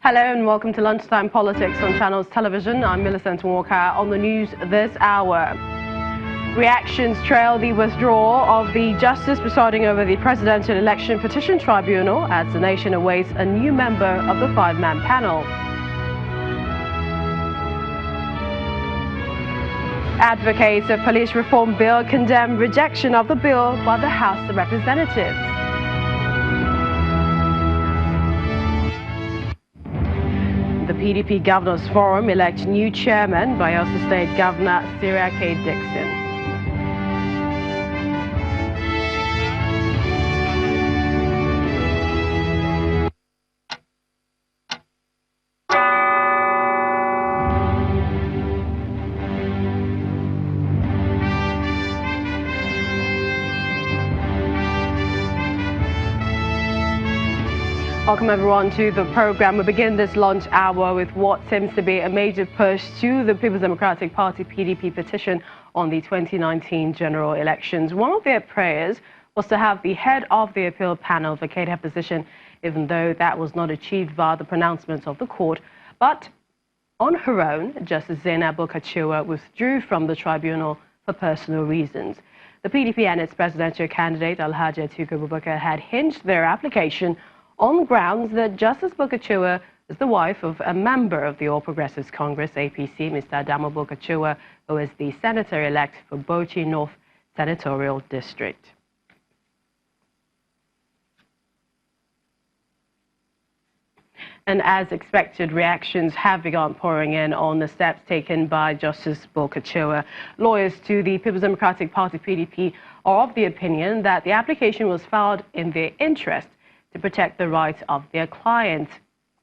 Hello and welcome to Lunchtime Politics on Channels Television. I'm Millicent Walker. On the news this hour, reactions trail the withdrawal of the justice presiding over the Presidential Election Petition Tribunal as the nation awaits a new member of the five-man panel. Advocates of police reform bill condemn rejection of the bill by the House of Representatives. The PDP Governors Forum elects new chairman by Bayelsa State Governor Syria K. Dixon. Welcome everyone to the program. We begin this lunch hour with what seems to be a major push to the People's Democratic Party PDP petition on the 2019 general elections. One of their prayers was to have the head of the appeal panel vacate her position, even though that was not achieved via the pronouncements of the court. But on her own, Justice Bulkachuwa withdrew from the tribunal for personal reasons. The PDP and its presidential candidate, Alleges had hinged their application on grounds that Justice Bulkachuwa is the wife of a member of the All Progressives Congress, APC, Mr. Bulkachuwa, who is the senator-elect for Bauchi North Senatorial District. And as expected, reactions have begun pouring in on the steps taken by Justice Bulkachuwa. Lawyers to the People's Democratic Party, PDP, are of the opinion that the application was filed in their interest to protect the rights of their clients.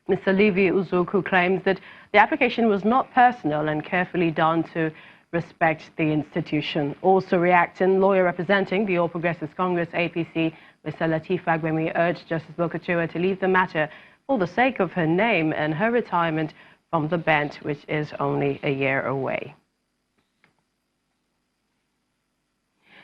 Mr. Levi Uzoku claims that the application was not personal and carefully done to respect the institution. Also reacting, lawyer representing the All Progressives Congress, APC, Mr. Lateef Agbemi, urged Justice Bulkachuwa to leave the matter for the sake of her name and her retirement from the bench, which is only a year away.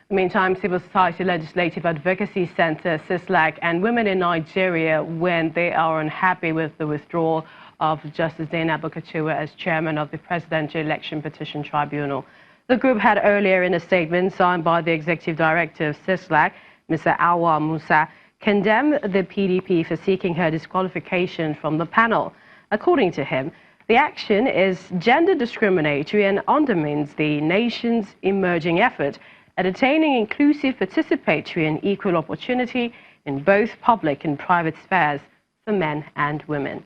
In the meantime, Civil Society Legislative Advocacy Center, CISLA, and women in Nigeria, when they are unhappy with the withdrawal of Justice Bulkachuwa as chairman of the Presidential Election Petition Tribunal. The group had earlier, in a statement signed by the executive director of CISLA, Mr. Awa Musa, condemned the PDP for seeking her disqualification from the panel. According to him, the action is gender discriminatory and undermines the nation's emerging effort at attaining inclusive, participatory and equal opportunity in both public and private spheres for men and women.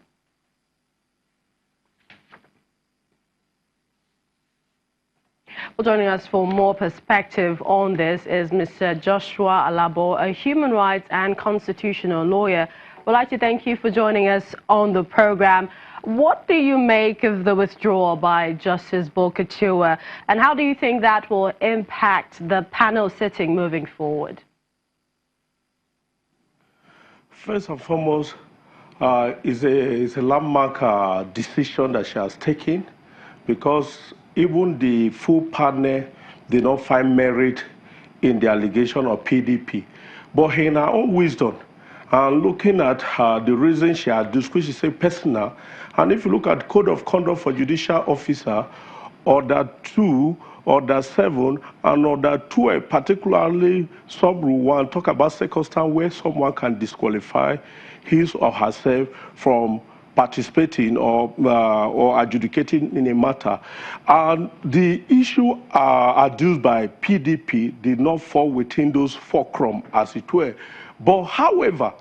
Well, joining us for more perspective on this is Mr. Joshua Alabo, a human rights and constitutional lawyer. We'd like to thank you for joining us on the program. What do you make of the withdrawal by Justice Bulkachuwa, and how do you think that will impact the panel sitting moving forward? First and foremost, is a landmark decision that she has taken, because even the full panel did not find merit in the allegation of PDP. But in her own wisdom, and looking at the reason she had used, which is a personal, and if you look at Code of Conduct for Judicial Officer, Order 2, Order 7, and Order 12, particularly Sub-Rule 1, talk about circumstance where someone can disqualify his or herself from participating or adjudicating in a matter. And the issue adduced by PDP did not fall within those fulcrum, as it were. But however,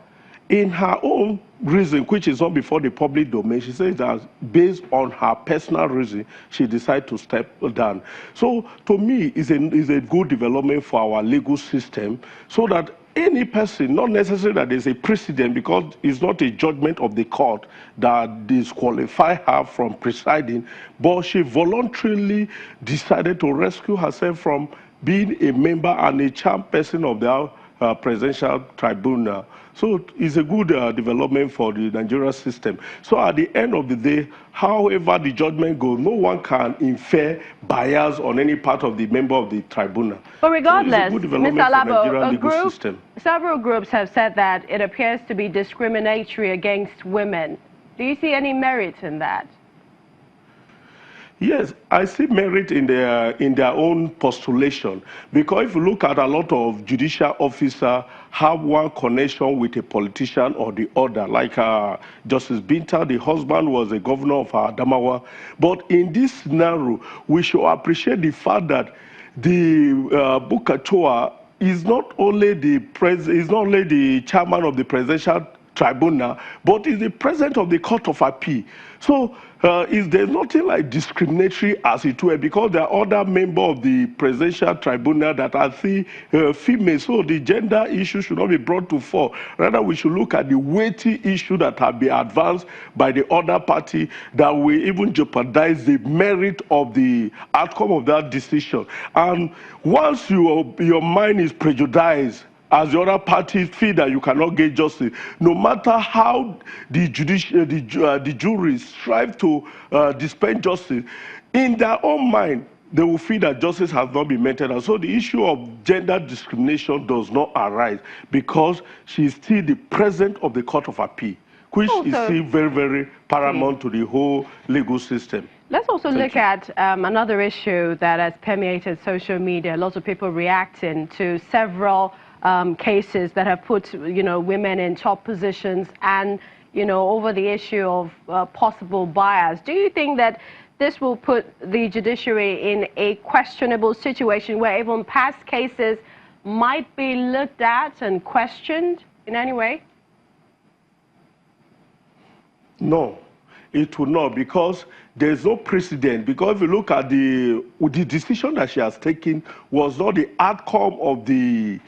in her own reason, which is not before the public domain, she says that based on her personal reason, she decided to step down. So to me, it's a good development for our legal system, so that any person, not necessarily that there's a precedent, because it's not a judgment of the court that disqualify her from presiding, but she voluntarily decided to rescue herself from being a member and a chairperson of the presidential tribunal. So it's a good development for the Nigerian system. So at the end of the day, however the judgment goes, no one can infer bias on any part of the member of the tribunal. But regardless, so Mr. Alabo, several groups have said that it appears to be discriminatory against women. Do you see any merit in that? Yes, I see merit in their own postulation, because if you look at a lot of judicial officers have one connection with a politician or the other, like Justice Binta, the husband was a governor of Adamawa. But in this scenario, we should appreciate the fact that the Bulkachuwa is not only the chairman of the presidential tribunal, but is the president of the Court of Appeal. So there's nothing like discriminatory as it were, because there are other members of the presidential tribunal that are female. So the gender issue should not be brought to fore. Rather, we should look at the weighty issue that have been advanced by the other party that will even jeopardize the merit of the outcome of that decision. And once your mind is prejudiced, as the other parties feel that you cannot get justice, no matter how the juries strive to dispense justice, in their own mind, they will feel that justice has not been meted out. So the issue of gender discrimination does not arise, because she is still the president of the Court of Appeal, which is still very, very paramount to the whole legal system. Let's also look at another issue that has permeated social media. Lots of people reacting to several cases that have put, women in top positions, and, over the issue of possible bias. Do you think that this will put the judiciary in a questionable situation where even past cases might be looked at and questioned in any way? No, it will not, because there's no precedent. Because if you look at the decision that she has taken was not the outcome of the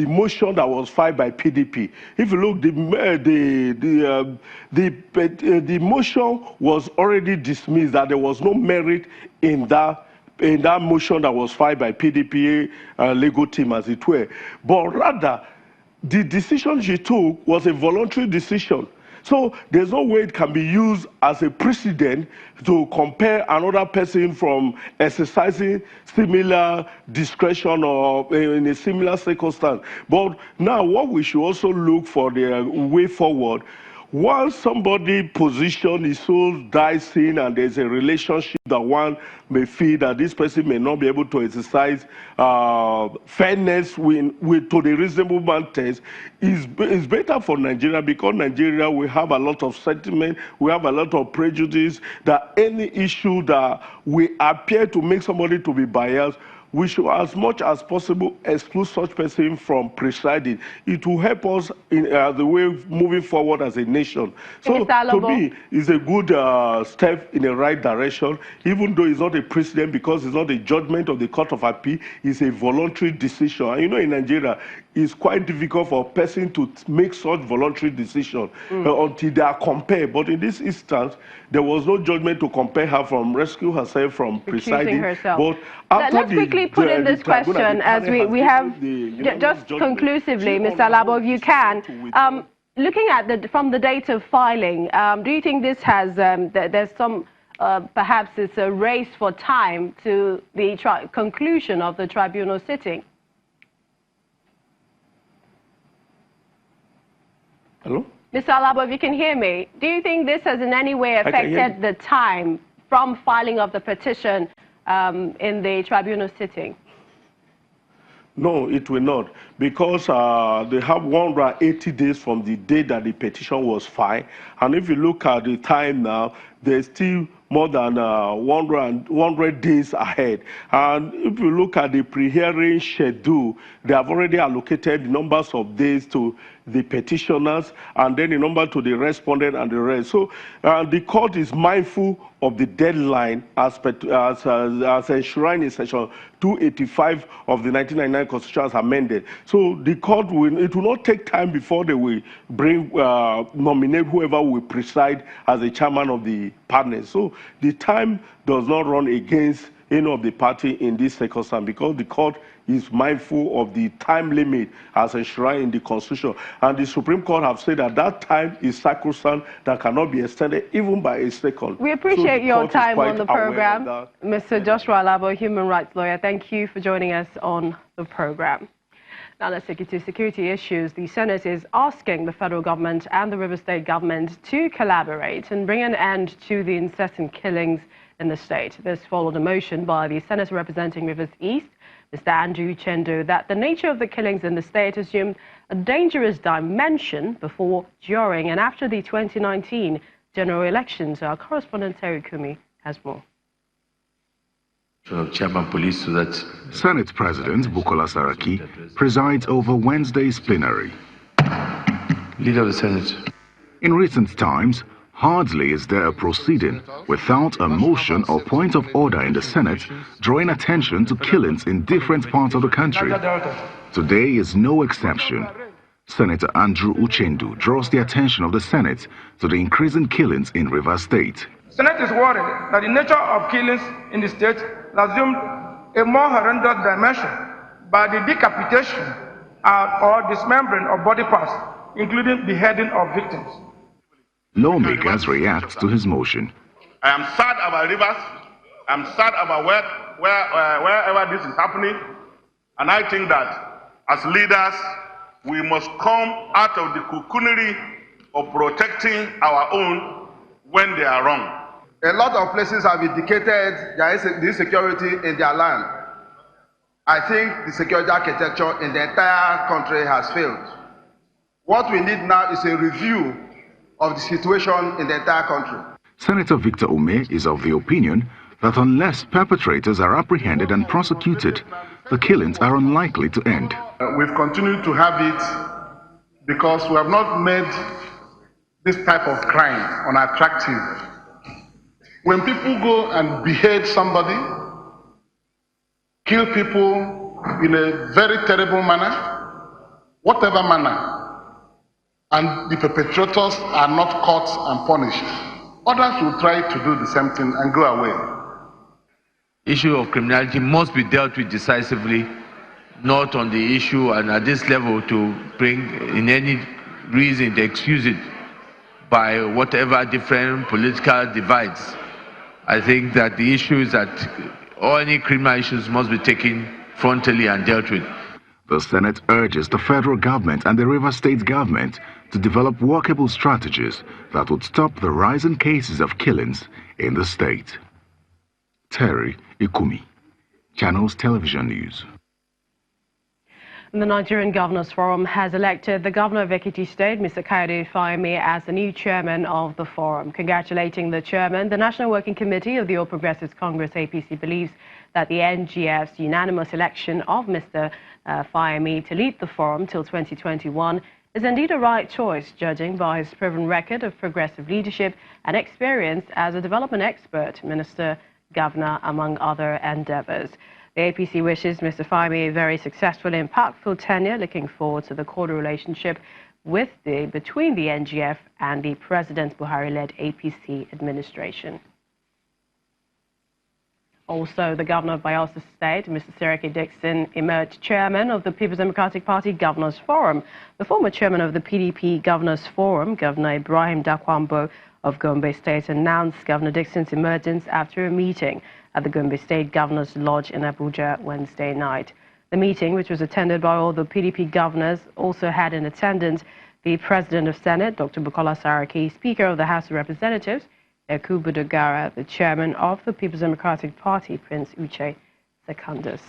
motion that was filed by PDP. If you look, the motion was already dismissed, that there was no merit in that motion that was filed by PDP legal team, as it were. But rather, the decision she took was a voluntary decision. So there's no way it can be used as a precedent to compare another person from exercising similar discretion or in a similar circumstance. But now what we should also look for the way forward, once somebody's position is so dicey and there's a relationship that one may feel that this person may not be able to exercise fairness to the reasonable man test, is better for Nigeria, because Nigeria, we have a lot of sentiment, we have a lot of prejudice, that any issue that we appear to make somebody to be biased, we should, as much as possible, exclude such person from presiding. It will help us in the way of moving forward as a nation. So, to me, it's a good step in the right direction, even though it's not a precedent, because it's not a judgment of the Court of Appeal, it's a voluntary decision. And in Nigeria, it's quite difficult for a person to make such voluntary decision until they are compared. But in this instance, there was no judgment to compare her from rescue herself from presiding. But after let's quickly put in this question, as we have just conclusively, Mr. Alabo, if you can. Looking at from the date of filing, do you think this has there's some perhaps it's a race for time to the conclusion of the tribunal sitting? Hello? Mr. Alabo, if you can hear me, do you think this has in any way affected the time from filing of the petition in the tribunal sitting? No, it will not, because they have 180 days from the day that the petition was filed. And if you look at the time now, there's still more than 100 days ahead. And if you look at the pre-hearing schedule, they have already allocated the numbers of days to the petitioners, and then the number to the respondent and the rest. So the court is mindful of the deadline as enshrined in section 285 of the 1999 Constitution as amended. So the court it will not take time before they will nominate whoever will preside as the chairman of the panel. So the time does not run against any of the party in this circumstance, because the court is mindful of the time limit as enshrined in the Constitution. And the Supreme Court have said that that time is sacrosanct, that cannot be extended even by a second. We appreciate your time on the program, Mr. Joshua Alabo, human rights lawyer. Thank you for joining us on the program. Now let's take you to security issues. The Senate is asking the federal government and the River State government to collaborate and bring an end to the incessant killings in the state. This followed a motion by the senator representing Rivers East, Mr. Andrew Uchendu, that the nature of the killings in the state assumed a dangerous dimension before, during and after the 2019 general elections. Our correspondent Terry Kumi has more. Chairman Police, so that Senate President Bukola Saraki presides over Wednesday's plenary. Leader of the Senate. In recent times, hardly is there a proceeding without a motion or point of order in the Senate drawing attention to killings in different parts of the country. Today is no exception. Senator Andrew Uchendu draws the attention of the Senate to the increasing killings in Rivers State. The Senate is worried that the nature of killings in the state assumed a more horrendous dimension by the decapitation or dismembering of body parts, including beheading of victims. Lawmakers react to his motion. I am sad about Rivers. I'm sad about wherever this is happening. And I think that as leaders, we must come out of the cocoonery of protecting our own when they are wrong. A lot of places have indicated there is insecurity in their land. I think the security architecture in the entire country has failed. What we need now is a review of the situation in the entire country. Senator Victor Ume is of the opinion that unless perpetrators are apprehended and prosecuted, the killings are unlikely to end. We've continued to have it because we have not made this type of crime unattractive. When people go and behead somebody, kill people in a very terrible manner, whatever manner, and the perpetrators are not caught and punished, others will try to do the same thing and go away. Issue of criminality must be dealt with decisively, not on the issue and at this level to bring in any reason to excuse it by whatever different political divides. I think that the issue is that all any criminal issues must be taken frontally and dealt with. The Senate urges the federal government and the River State government to develop workable strategies that would stop the rising cases of killings in the state. Terry Ikumi, Channels Television News. The Nigerian Governors Forum has elected the Governor of Ekiti State, Mr. Kayode Fayemi, as the new chairman of the forum. Congratulating the chairman, the National Working Committee of the All Progressives Congress, APC, believes that the NGF's unanimous election of Mr. Fayemi to lead the forum till 2021 is indeed a right choice, judging by his proven record of progressive leadership and experience as a development expert, minister, governor, among other endeavors. The APC wishes Mr. Fayemi a very successful and impactful tenure, looking forward to the cordial relationship between the NGF and the President Buhari-led APC administration. Also, the Governor of Bayelsa State, Mr. Seriki Dixon, emerged chairman of the People's Democratic Party Governors Forum. The former chairman of the PDP Governors Forum, Governor Ibrahim Dakwambo of Gombe State, announced Governor Dixon's emergence after a meeting at the Gombe State Governors Lodge in Abuja Wednesday night. The meeting, which was attended by all the PDP governors, also had in attendance the President of Senate, Dr. Bukola Saraki, Speaker of the House of Representatives, Yakubu Dogara, the Chairman of the People's Democratic Party, Prince Uche Secondus.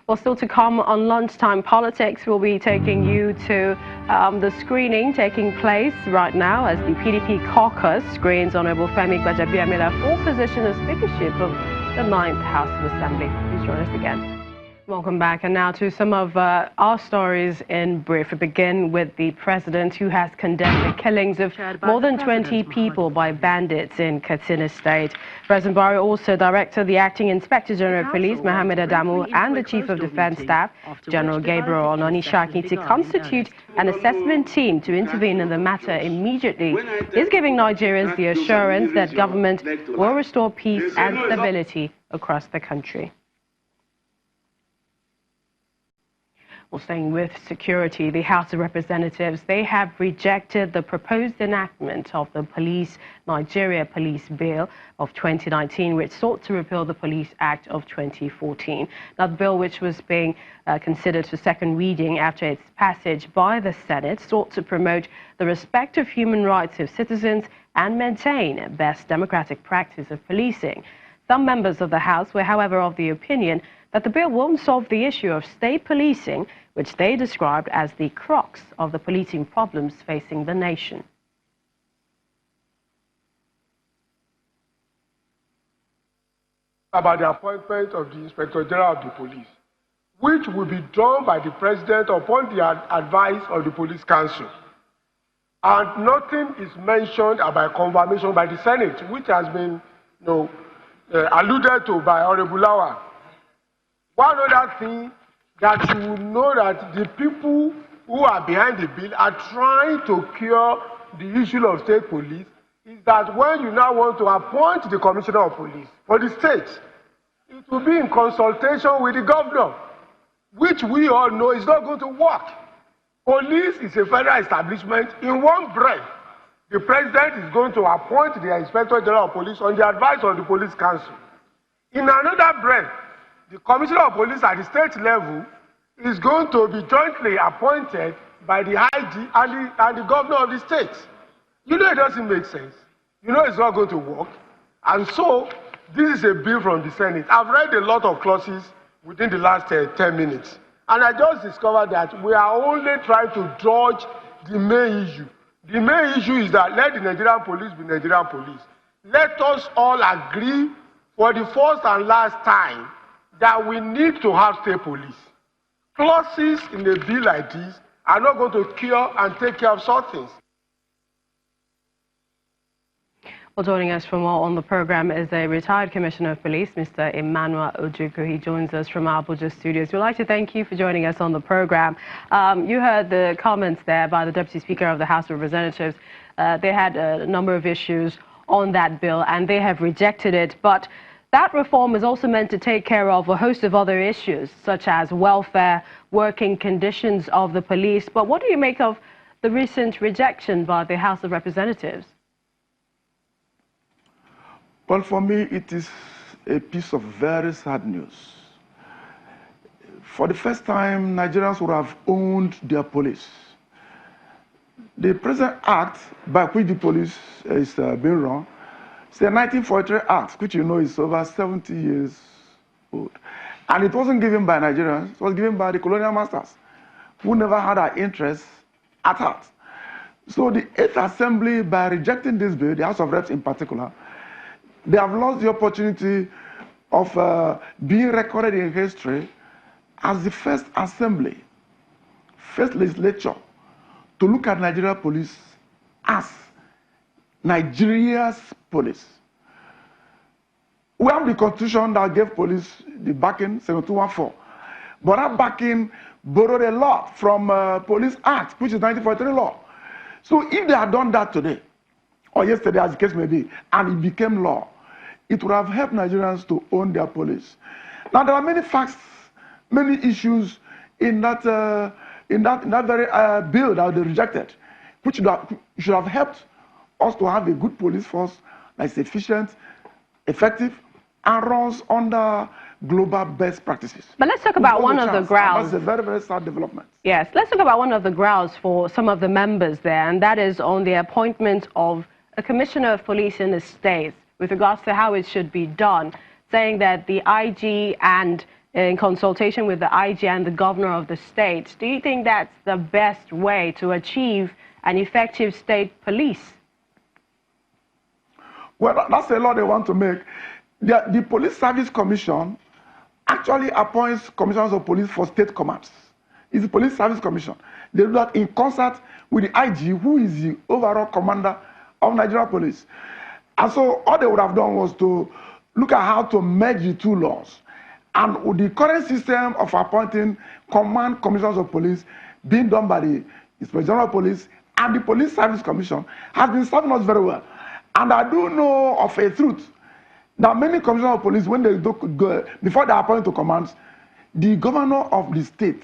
Well, still to come on Lunchtime Politics, we'll be taking you to the screening taking place right now as the PDP caucus screens Honorable Femi Gbajabiamila for position of Speakership of the 9th House of Assembly. Please join us again. Welcome back. And now to some of our stories in brief. We begin with the president, who has condemned the killings of more than 20 people by bandits in Katsina State. President Buhari also directed the acting Inspector General of Police, Mohammed Adamu, and the Chief of Defense Staff, General Gabriel Ononishaki, to constitute an assessment team to intervene in the matter immediately. He's giving Nigerians the assurance that government will restore peace and stability across the country. Well, staying with security, the House of Representatives, they have rejected the proposed enactment of the Nigeria Police Bill of 2019, which sought to repeal the Police Act of 2014. Now, the bill, which was being considered for second reading after its passage by the Senate, sought to promote the respect of human rights of citizens and maintain best democratic practice of policing. Some members of the House were, however, of the opinion that the bill won't solve the issue of state policing, which they described as the crux of the policing problems facing the nation. About the appointment of the Inspector General of the Police, which will be done by the President upon the advice of the Police Council. And nothing is mentioned about confirmation by the Senate, which has been alluded to by Honorable Lawa. One other thing that you will know that the people who are behind the bill are trying to cure the issue of state police is that when you now want to appoint the Commissioner of Police for the state, it will be in consultation with the governor, which we all know is not going to work. Police is a federal establishment. In one breath, the President is going to appoint the Inspector General of Police on the advice of the Police Council. In another breath, the Commissioner of Police at the state level is going to be jointly appointed by the IG and the governor of the state. You know it doesn't make sense. You know it's not going to work. And so, this is a bill from the Senate. I've read a lot of clauses within the last 10 minutes. And I just discovered that we are only trying to dodge the main issue. The main issue is that let the Nigerian police be Nigerian police. Let us all agree for the first and last time that we need to have state police. Clauses in a bill like this are not going to cure and take care of such things. Well, joining us for more on the program is a retired Commissioner of Police, Mr. Emmanuel Ojukwu. He joins us from our Abuja studios. We'd like to thank you for joining us on the program. You heard the comments there by the Deputy Speaker of the House of Representatives. They had a number of issues on that bill, and they have rejected it. But that reform is also meant to take care of a host of other issues, such as welfare, working conditions of the police. But what do you make of the recent rejection by the House of Representatives? Well, for me, it is a piece of very sad news. For the first time, Nigerians would have owned their police. The present act by which the police is being run, it's the 1943 Act, which you know is over 70 years old. And it wasn't given by Nigerians, it was given by the colonial masters, who never had our interests at heart. So the 8th Assembly, by rejecting this bill, the House of Reps in particular, they have lost the opportunity of being recorded in history as the first assembly, first legislature, to look at Nigeria police as Nigeria's police. We have the constitution that gave police the backing, 7214. But that backing borrowed a lot from Police Act, which is 1943 law. So if they had done that today, or yesterday as the case may be, and it became law, it would have helped Nigerians to own their police. Now there are many facts, many issues in that very bill that they rejected, which should have helped us to have a good police force that is efficient, effective, and runs under global best practices. But let's talk about one of the grounds. That's a very, very sad development. Yes, let's talk about one of the grounds for some of the members there, and that is on the appointment of a Commissioner of Police in the states with regards to how it should be done, saying that the IG and in consultation with the IG and the governor of the state, do you think that's the best way to achieve an effective state police? Well, that's a law they want to make. The Police Service Commission actually appoints commissioners of police for state commands. It's the Police Service Commission. They do that in concert with the IG, who is the overall commander of Nigeria Police. And so all they would have done was to look at how to merge the two laws. And with the current system of appointing command commissioners of police being done by the Inspector General of Police and the Police Service Commission has been serving us very well. And I do know of a truth that many commissioners of police, when they go, before they are appointed to commands, the governor of the state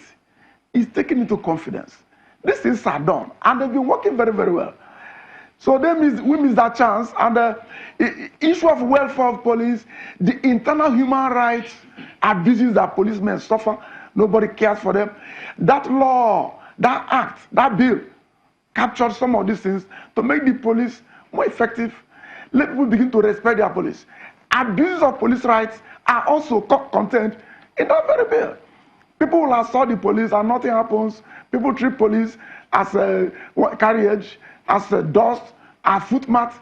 is taken into confidence. These things are done, and they've been working very, very well. So we miss that chance, and the issue of welfare of police, the internal human rights abuses that policemen suffer, nobody cares for them. That law, that act, that bill captured some of these things to make the police more effective. Let people begin to respect their police. Abuses of police rights are also contained in that very bill. People will assault the police and nothing happens. People treat police as a carriage, as a dust, as footmat.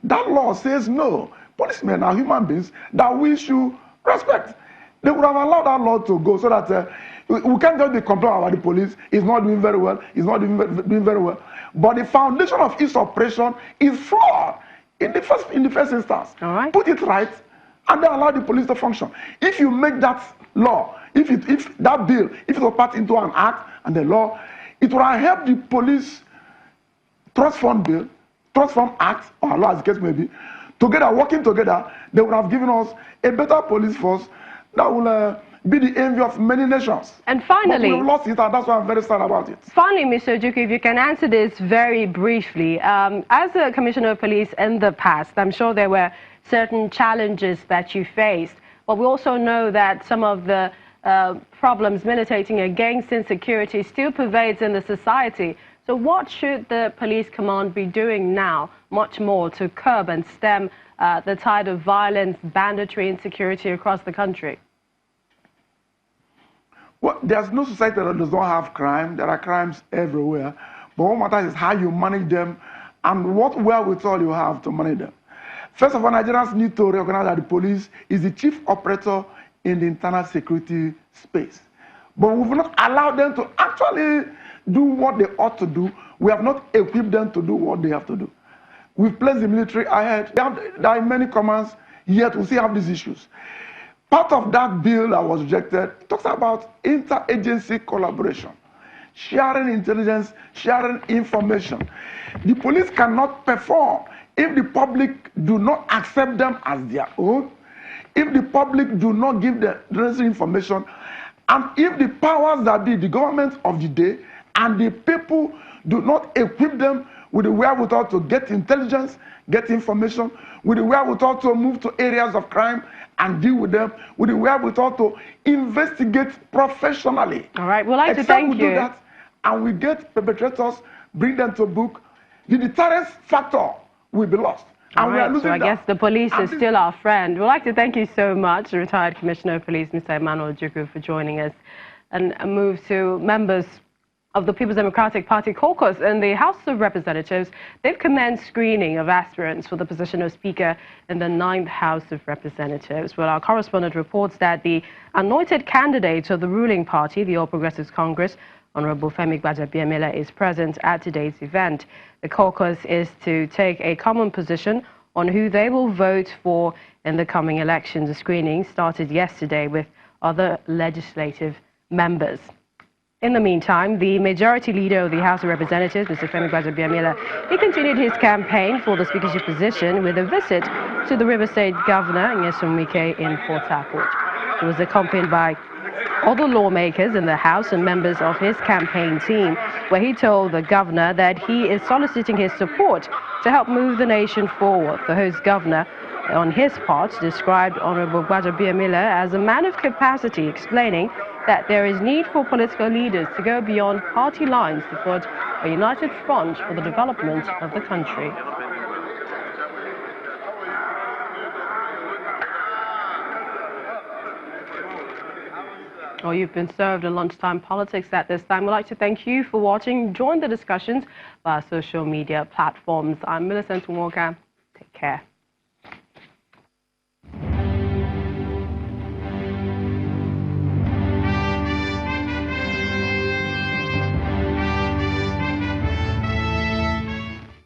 That law says no. Policemen are human beings that we should respect. They would have allowed that law to go so that we can't just be complaining about the police. It's not doing very well. It's not doing very well. But the foundation of its operation is flawed in the first instance. All right. Put it right, and then allow the police to function. If you make that law, if that bill, if it was passed into an act and the law, it would have helped the police trust fund bill, trust fund act, or law as the case may be, together, working together, they would have given us a better police force that will be the envy of many nations. And finally, but we've lost it, and that's why I'm very sad about it. Finally, Mr. Ojukwu, if you can answer this very briefly. As a Commissioner of Police in the past, I'm sure there were certain challenges that you faced, but we also know that some of the problems militating against insecurity still pervades in the society. So what should the police command be doing now, much more, to curb and stem the tide of violence, banditry, insecurity across the country? Well, there's no society that does not have crime. There are crimes everywhere. But what matters is how you manage them and what wherewithal you have to manage them. First of all, Nigerians need to recognize that the police is the chief operator in the internal security space. But we've not allowed them to actually do what they ought to do. We have not equipped them to do what they have to do. We've placed the military ahead. There are many commands, yet we still have these issues. Part of that bill that was rejected talks about interagency collaboration, sharing intelligence, sharing information. The police cannot perform if the public do not accept them as their own, if the public do not give the necessary information, and if the powers that be, the government of the day, and the people do not equip them with the wherewithal to get intelligence, get information, with the wherewithal to move to areas of crime and deal with them, with the wherewithal to investigate professionally. All right, we'd like to thank you. Except we do that, and we get perpetrators, bring them to book, the deterrence factor will be lost. And we are losing so I guess the police is still our friend. We'd like to thank you so much, retired Commissioner of Police, Mr. Emmanuel Ojukwu, for joining us. And move to members of the People's Democratic Party caucus in the House of Representatives. They've commenced screening of aspirants for the position of Speaker in the 9th House of Representatives. Well, our correspondent reports that the anointed candidate of the ruling party, the All Progressives Congress, Honorable Femi Gbajabiamila, is present at today's event. The caucus is to take a common position on who they will vote for in the coming elections. The screening started yesterday with other legislative members. In the meantime, the majority leader of the House of Representatives, Mr. Femi Gbajabiamila, he continued his campaign for the speakership position with a visit to the River State Governor, Nyesom Wike, in Port Harcourt. He was accompanied by other lawmakers in the House and members of his campaign team, where he told the governor that he is soliciting his support to help move the nation forward. The host governor, on his part, described Honorable Gbajabiamila as a man of capacity, explaining that there is need for political leaders to go beyond party lines to put a united front for the development of the country. Well, you've been served a lunchtime politics at this time. We'd like to thank you for watching. Join the discussions via social media platforms. I'm Millicent Walker. Take care.